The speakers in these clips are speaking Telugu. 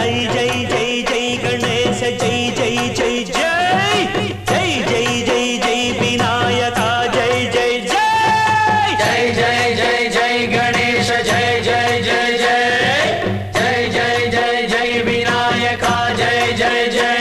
జై జై జై జై గణేశ జై జై జై జై జై జై జై జై వినాయక జై జై జై జై జై జై జై గణేశ జై జై జై జై జై జై జై జై వినాయక జై జై జై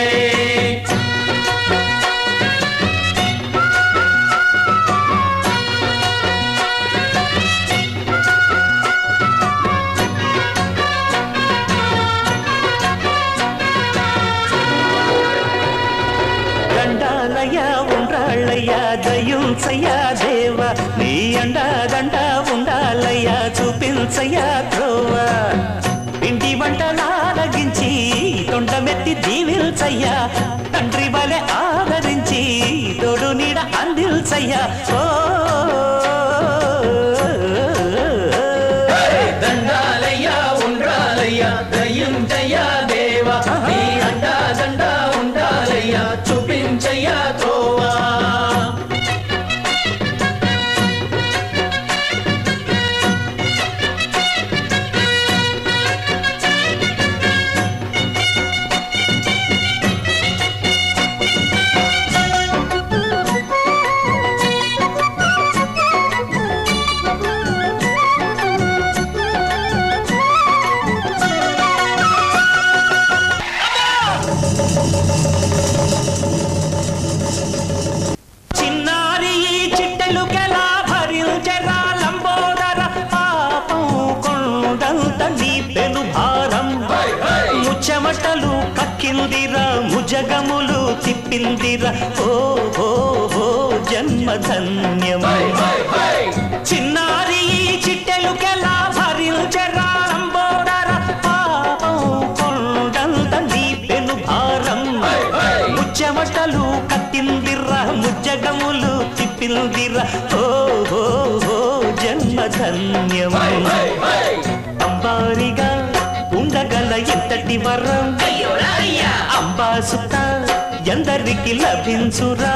ఉండాలయ్యా దయుంచయ్యా దేవ నీ అండదండ ఉండాలయ్యా చూపించయ్యా త్రోవ ఇంటి వంటలారగించి తొండమెత్తి దీవిల్చయ్యా తండ్రి వలె ఆదరించి తోడు నీడ అందిల్చయ్యా ఓ దండాలయ్యా ఉండాలయ్యా దయుంచయ్యా దేవ నీ అండదండ ఉండాలయ్యా చూపించయ్యా త్రోవా చెమటలు కక్కిందిరా ముజగములు తిప్పిందిరా ఓ ఓ ఓ జన్మధన్యమై చిన్నారి చిట్టెలుకెలా భరించరా లంబోదర పాపం కొండంత నీ పెను భారం ముచ్చమటలు కక్కిందిరా ముజగములు తిప్పిందిరా ఓ ఓ ఓ జన్మధన్యమై అంబారిగా ఉండగల ఎంతటి వరం అంబాసుత ఎందరికి లభించురా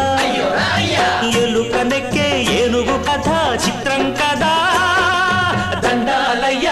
ఎలుకనెక్కే ఏనుగు కథ చిత్రం కదా దండాలయ్య